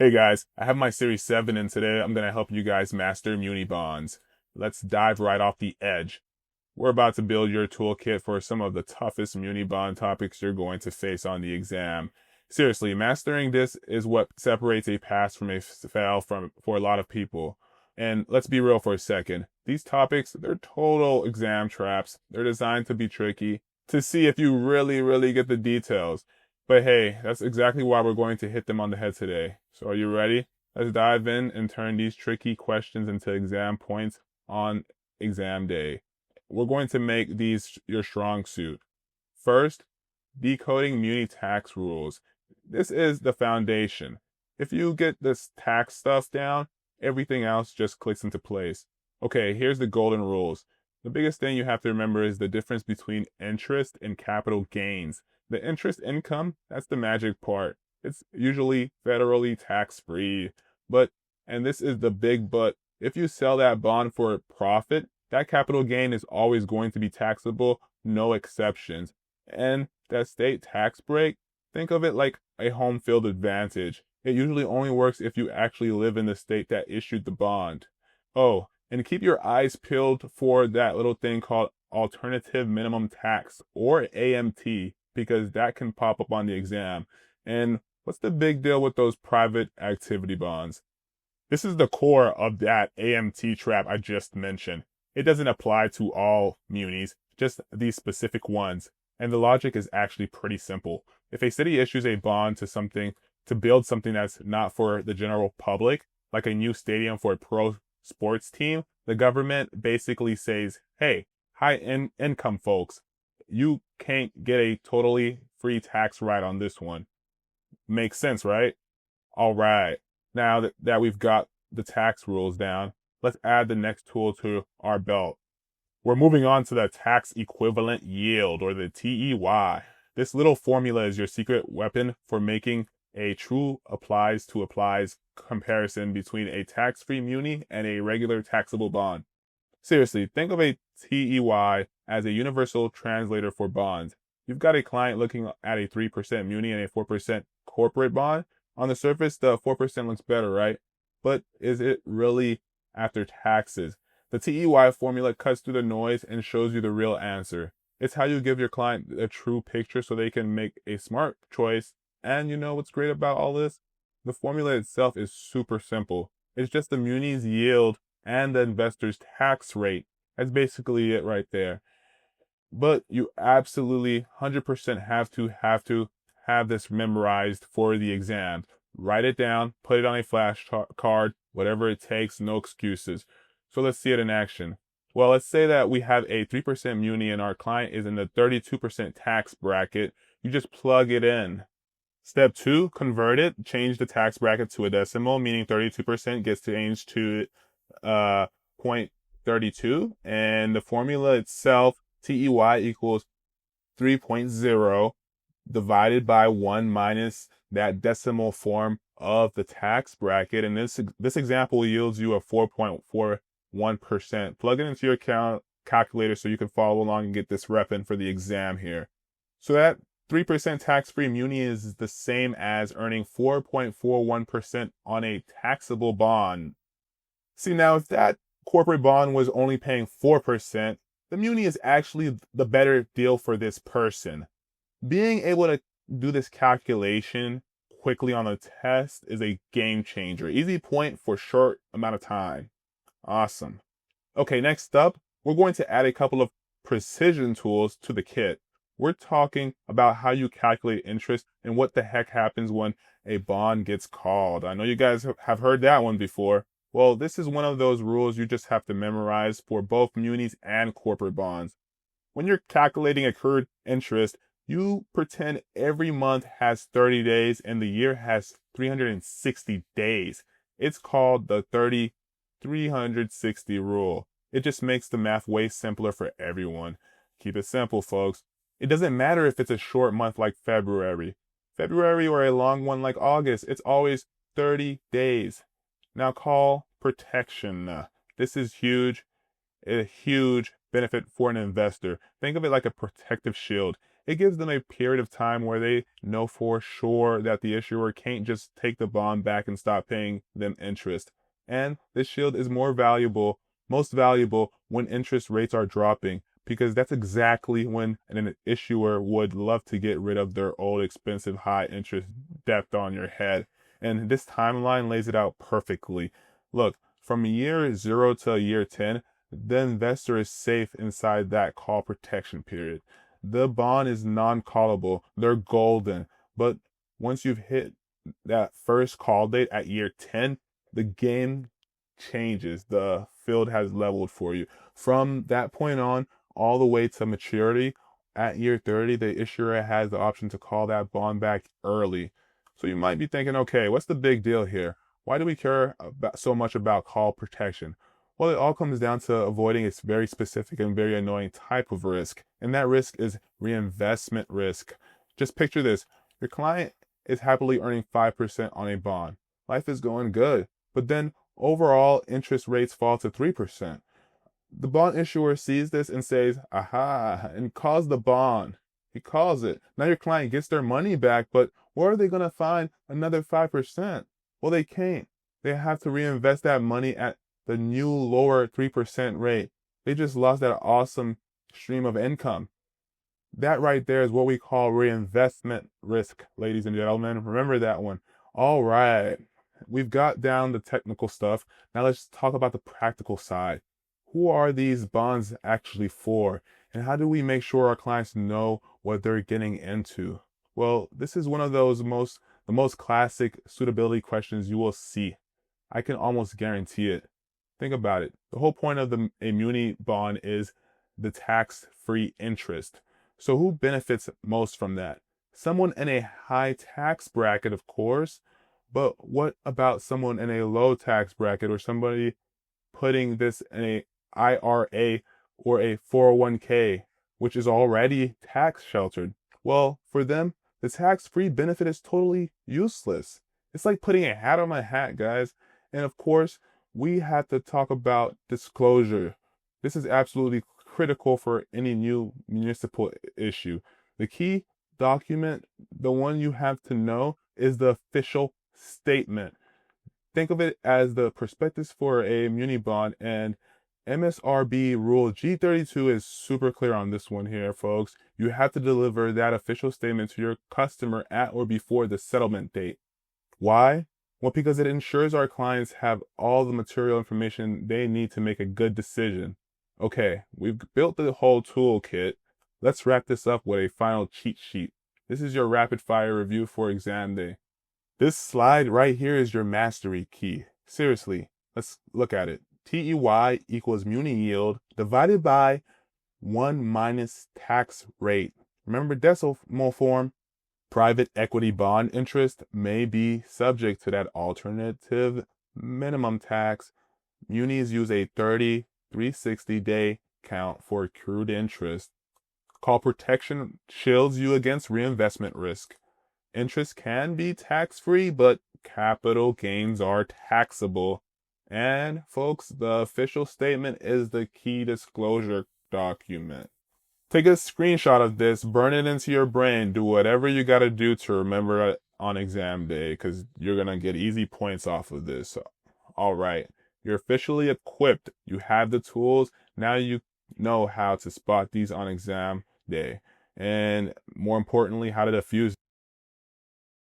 Hey guys, I have my Series 7 and today I'm going to help you guys master Muni bonds. Let's dive right off the edge. We're about to build your toolkit for some of the toughest Muni bond topics you're going to face on the exam. Seriously, mastering this is what separates a pass from a fail for a lot of people. And let's be real for a second. These topics, they're total exam traps. They're designed to be tricky, to see if you really get the details. But hey, that's exactly why we're going to hit them on the head today. So are you ready? Let's dive in and turn these tricky questions into exam points on exam day. We're going to make these your strong suit. First, decoding Muni tax rules. This is the foundation. If you get this tax stuff down, everything else just clicks into place. Okay, here's the golden rules. The biggest thing you have to remember is the difference between interest and capital gains. The interest income, that's the magic part. It's usually federally tax-free. And this is the big but, if you sell that bond for a profit, that capital gain is always going to be taxable, no exceptions. And that state tax break, think of it like a home field advantage. It usually only works if you actually live in the state that issued the bond. Oh, and keep your eyes peeled for that little thing called alternative minimum tax, or AMT, because that can pop up on the exam. And what's the big deal with those private activity bonds? This is the core of that AMT trap I just mentioned. It doesn't apply to all munis, just these specific ones. And the logic is actually pretty simple. If a city issues a bond to build something that's not for the general public, like a new stadium for a pro sports team, the government basically says, hey, high income folks, you can't get a totally free tax ride on this one. Makes sense, right? All right. Now that we've got the tax rules down, let's add the next tool to our belt. We're moving on to the tax equivalent yield, or the TEY. This little formula is your secret weapon for making a true applies comparison between a tax-free muni and a regular taxable bond. Seriously, think of a TEY as a universal translator for bonds. You've got a client looking at a 3% muni and a 4% corporate bond. On the surface, the 4% looks better, right? But is it really after taxes? The TEY formula cuts through the noise and shows you the real answer. It's how you give your client a true picture so they can make a smart choice. And you know what's great about all this? The formula itself is super simple. It's just the muni's yield and the investor's tax rate. That's basically it right there. But you absolutely 100% have to have this memorized for the exam. Write it down, put it on a flash card, whatever it takes, no excuses. So let's see it in action. Well, let's say that we have a 3% muni and our client is in the 32% tax bracket. You just plug it in. Step 2, convert it, change the tax bracket to a decimal, meaning 32% gets changed to 0.32, and the formula itself, TEY equals 3.0 divided by 1 minus that decimal form of the tax bracket, and this example yields you a 4.41%. Plug it into your calculator so you can follow along and get this repping for the exam here. So that 3% tax-free muni is the same as earning 4.41% on a taxable bond. See, now if that corporate bond was only paying 4%, the muni is actually the better deal for this person. Being able to do this calculation quickly on a test is a game changer. Easy point for short amount of time. Awesome. Okay, next up, we're going to add a couple of precision tools to the kit. We're talking about how you calculate interest and what the heck happens when a bond gets called. I know you guys have heard that one before. Well, this is one of those rules you just have to memorize for both munis and corporate bonds. When you're calculating accrued interest, you pretend every month has 30 days and the year has 360 days. It's called the 30-360 rule. It just makes the math way simpler for everyone. Keep it simple, folks. It doesn't matter if it's a short month like February or a long one like August. It's always 30 days. Now call protection. This is a huge benefit for an investor. Think of it like a protective shield. It gives them a period of time where they know for sure that the issuer can't just take the bond back and stop paying them interest. And this shield is most valuable when interest rates are dropping, because that's exactly when an issuer would love to get rid of their old expensive high interest debt on your head. And this timeline lays it out perfectly. Look, from year 0 to year 10, the investor is safe inside that call protection period. The bond is non-callable. They're golden. But once you've hit that first call date at year 10, the game changes. The field has leveled for you. From that point on, all the way to maturity, at year 30, the issuer has the option to call that bond back early. So you might be thinking, okay, what's the big deal here? Why do we care so much about call protection? Well, it all comes down to avoiding a very specific and very annoying type of risk. And that risk is reinvestment risk. Just picture this. Your client is happily earning 5% on a bond. Life is going good. But then overall interest rates fall to 3%. The bond issuer sees this and says, aha, and calls the bond. He calls it. Now your client gets their money back, but where are they going to find another 5%? Well, they can't. They have to reinvest that money at the new lower 3% rate. They just lost that awesome stream of income. That right there is what we call reinvestment risk, ladies and gentlemen. Remember that one. All right. We've got down the technical stuff. Now let's talk about the practical side. Who are these bonds actually for? And how do we make sure our clients know what they're getting into? Well, this is one of the most classic suitability questions you will see. I can almost guarantee it. Think about it. The whole point of a muni bond is the tax-free interest. So who benefits most from that? Someone in a high tax bracket, of course, but what about someone in a low tax bracket, or somebody putting this in a IRA or a 401k, which is already tax sheltered? Well, for them, the tax-free benefit is totally useless. It's like putting a hat on my hat, guys. And of course, we have to talk about disclosure. This is absolutely critical for any new municipal issue. The key document, the one you have to know, is the official statement. Think of it as the prospectus for a muni bond, and MSRB rule G32 is super clear on this one here, folks. You have to deliver that official statement to your customer at or before the settlement date. Why? Well, because it ensures our clients have all the material information they need to make a good decision. Okay, we've built the whole toolkit. Let's wrap this up with a final cheat sheet. This is your rapid fire review for exam day. This slide right here is your mastery key. Seriously, let's look at it. TEY equals muni yield divided by 1 minus tax rate. Remember decimal form. Private equity bond interest may be subject to that alternative minimum tax. Munis use a 360-day count for accrued interest. Call protection shields you against reinvestment risk. Interest can be tax-free, but capital gains are taxable. And folks, the official statement is the key disclosure document. Take a screenshot of this, burn it into your brain, do whatever you gotta do to remember it on exam day, because you're gonna get easy points off of this. All right, you're officially equipped. You have the tools. Now you know how to spot these on exam day. And more importantly, how to defuse